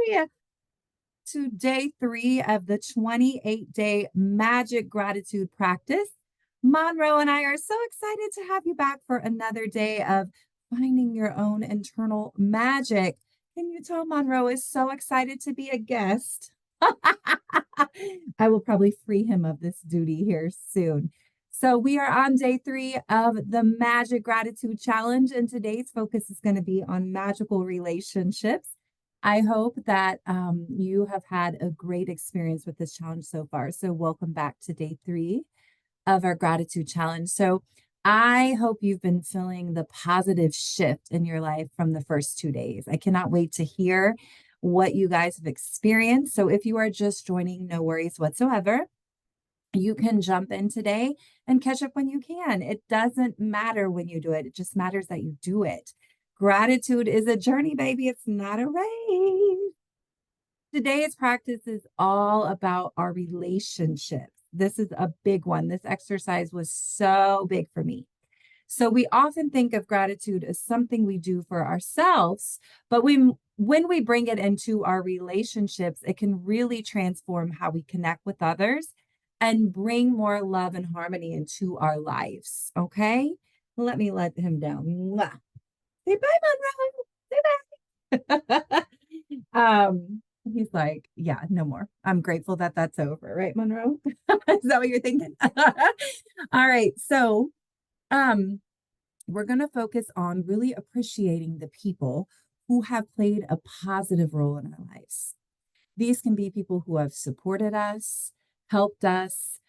Yay! To day 3 of the 28-day magic gratitude practice. Monroe and I are so excited to have you back for another day of finding your own internal magic. Can you tell Monroe is so excited to be a guest? I will probably free him of this duty here soon. So, we are on day 3 of the Magic Gratitude Challenge, and today's focus is going to be on magical relationships. I hope that you have had a great experience with this challenge so far. So, welcome back to day 3 of our gratitude challenge. So, I hope you've been feeling the positive shift in your life from the first 2 days. I cannot wait to hear what you guys have experienced. So, if you are just joining, no worries whatsoever. You can jump in today and catch up when you can. It doesn't matter when you do it, it just matters that you do it. Gratitude is a journey, baby. It's not a race. Today's practice is all about our relationships. This is a big one. This exercise was so big for me. So we often think of gratitude as something we do for ourselves, but when we bring it into our relationships, it can really transform how we connect with others and bring more love and harmony into our lives. Okay? Let me let him down. Mwah. Say bye, Monroe. Say bye. He's like, yeah, no more. I'm grateful that that's over, right, Monroe? Is that what you're thinking? All right. So, we're going to focus on really appreciating the people who have played a positive role in our lives. These can be people who have supported us, helped us,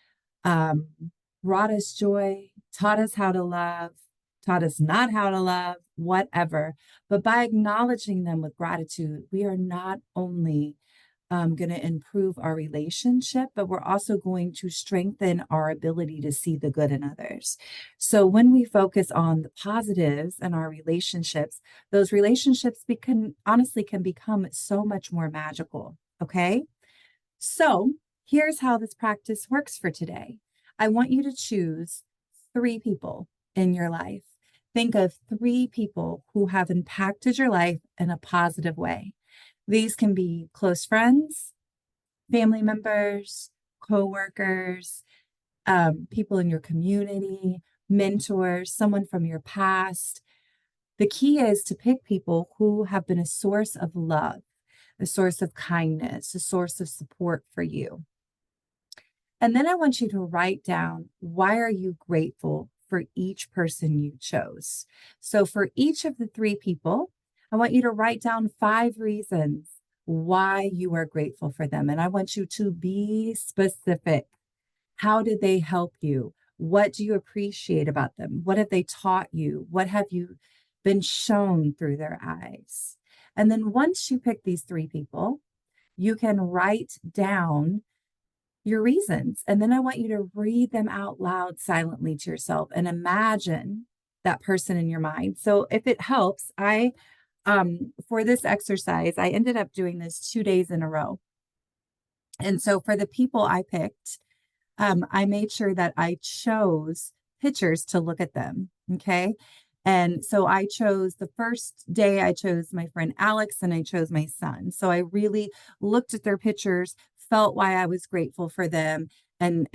brought us joy, taught us how to love, taught us not how to love, whatever. But by acknowledging them with gratitude, we are not only going to improve our relationship, but we're also going to strengthen our ability to see the good in others. So when we focus on the positives in our relationships, those relationships honestly can become so much more magical. Okay. So here's how this practice works for today. I want you to choose 3 people in your life. Think of 3 people who have impacted your life in a positive way. These can be close friends, family members, coworkers, people in your community, mentors, someone from your past. The key is to pick people who have been a source of love, a source of kindness, a source of support for you. And then I want you to write down, why are you grateful for each person you chose? So for each of the 3 people, I want you to write down 5 reasons why you are grateful for them. And I want you to be specific. How did they help you? What do you appreciate about them? What have they taught you? What have you been shown through their eyes? And then once you pick these 3 people, you can write down your reasons. And then I want you to read them out loud silently to yourself and imagine that person in your mind. So if it helps, for this exercise, I ended up doing this 2 days in a row. And so for the people I picked, I made sure that I chose pictures to look at them. Okay. And so I chose the first day, I chose my friend Alex and I chose my son. So I really looked at their pictures, felt why I was grateful for them, and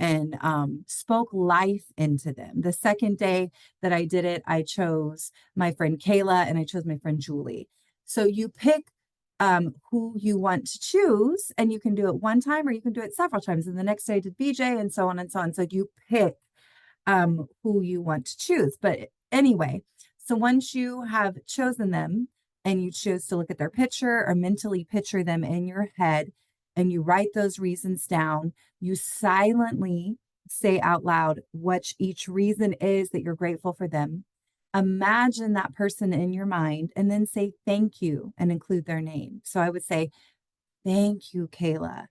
spoke life into them. The second day that I did it, I chose my friend Kayla and I chose my friend Julie. So you pick who you want to choose, and you can do it one time or you can do it several times. And the next day I did BJ and so on and so on. So you pick who you want to choose. But anyway, so once you have chosen them and you choose to look at their picture or mentally picture them in your head, and you write those reasons down, you silently say out loud what each reason is that you're grateful for them. Imagine that person in your mind and then say thank you and include their name. So I would say, thank you, Kayla,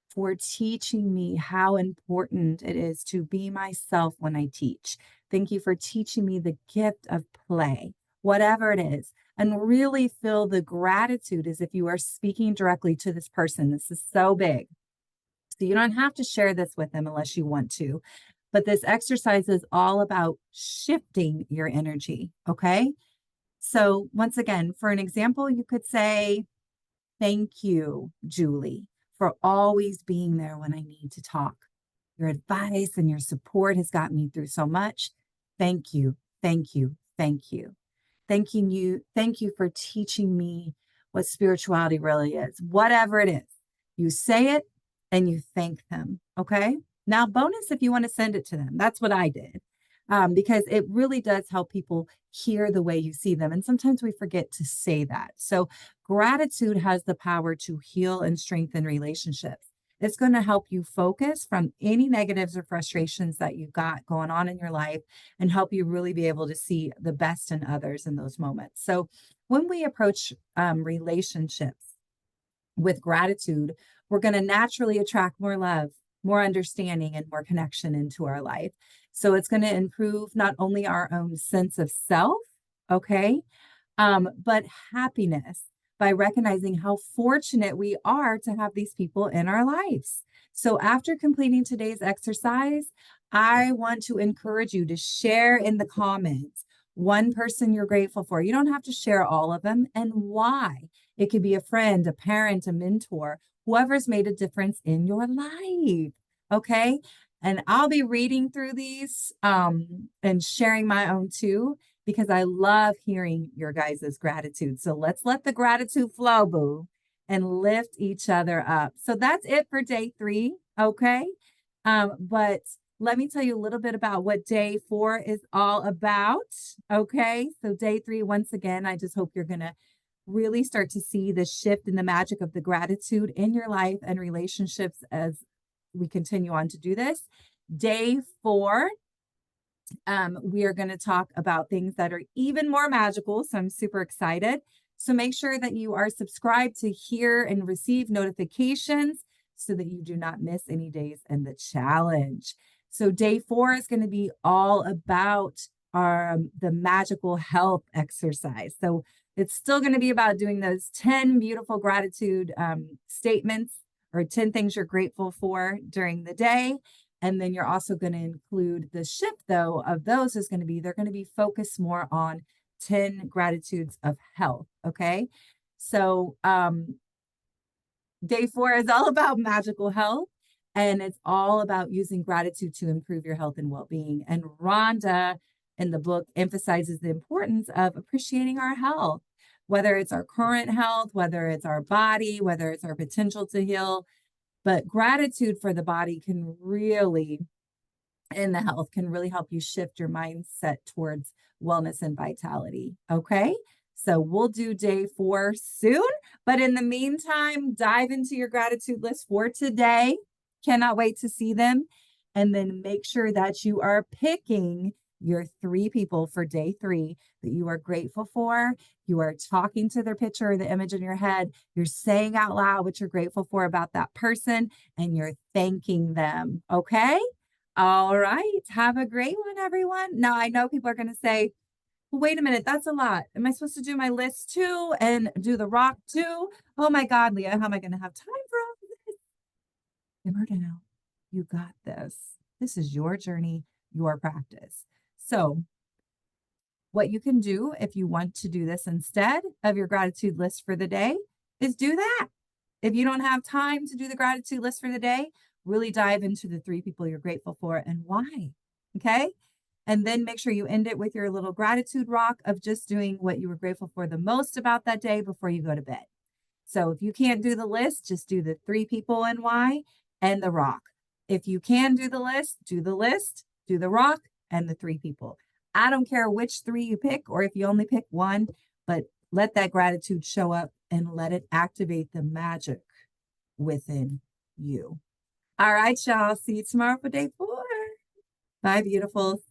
for teaching me how important it is to be myself when I teach. Thank you for teaching me the gift of play, whatever it is. And really feel the gratitude as if you are speaking directly to this person. This is so big. So you don't have to share this with them unless you want to. But this exercise is all about shifting your energy. Okay. So once again, for an example, you could say, Thank you, Julie, for always being there when I need to talk. Your advice and your support has gotten me through so much. Thank you, thank you, thank you. Thank you for teaching me what spirituality really is. Whatever it is, you say it and you thank them. Okay. Now, bonus if you want to send it to them. That's what I did. Because it really does help people hear the way you see them. And sometimes we forget to say that. So, gratitude has the power to heal and strengthen relationships. It's going to help you focus from any negatives or frustrations that you've got going on in your life and help you really be able to see the best in others in those moments. So, when we approach relationships with gratitude, we're going to naturally attract more love, more understanding, and more connection into our life. So, it's going to improve not only our own sense of self, okay, but happiness by recognizing how fortunate we are to have these people in our lives. So, after completing today's exercise, I want to encourage you to share in the comments one person you're grateful for. You don't have to share all of them and why. It could be a friend, a parent, a mentor, whoever's made a difference in your life. Okay. And I'll be reading through these and sharing my own too, because I love hearing your guys' gratitude. So let's let the gratitude flow, boo, and lift each other up. So that's it for day 3. Okay. But let me tell you a little bit about what day 4 is all about. Okay. So day 3, once again, I just hope you're going to really start to see the shift in the magic of the gratitude in your life and relationships as we continue on to do this. Day 4, we are going to talk about things that are even more magical. So I'm super excited. So make sure that you are subscribed to hear and receive notifications so that you do not miss any days in the challenge. So day 4 is going to be all about the magical health exercise. So it's still going to be about doing those 10 beautiful gratitude statements or 10 things you're grateful for during the day. And then you're also going to include the shift, though, of those is going to be, they're going to be focused more on 10 gratitudes of health. Okay. So day 4 is all about magical health. And it's all about using gratitude to improve your health and well-being. And Rhonda in the book emphasizes the importance of appreciating our health, whether it's our current health, whether it's our body, whether it's our potential to heal. But gratitude for the body can really, and the health can really help you shift your mindset towards wellness and vitality. Okay. So we'll do day 4 soon. But in the meantime, dive into your gratitude list for today. Cannot wait to see them. And then make sure that you are picking your 3 people for day 3 that you are grateful for. You are talking to their picture or the image in your head. You're saying out loud what you're grateful for about that person, and you're thanking them. Okay. All right. Have a great one, everyone. Now, I know people are going to say, well, wait a minute, that's a lot. Am I supposed to do my list too and do the rock too? Oh my God, Leah, how am I going to have time for all of this? Give her down. You got this. This is your journey, your practice. So, what you can do if you want to do this instead of your gratitude list for the day is do that. If you don't have time to do the gratitude list for the day, really dive into the 3 people you're grateful for and why. Okay. And then make sure you end it with your little gratitude rock of just doing what you were grateful for the most about that day before you go to bed. So if you can't do the list, just do the 3 people and why and the rock. If you can do the list, do the rock, and the 3 people. I don't care which 3 you pick or if you only pick one, but let that gratitude show up and let it activate the magic within you. All right, y'all. See you tomorrow for day 4. Bye, beautiful.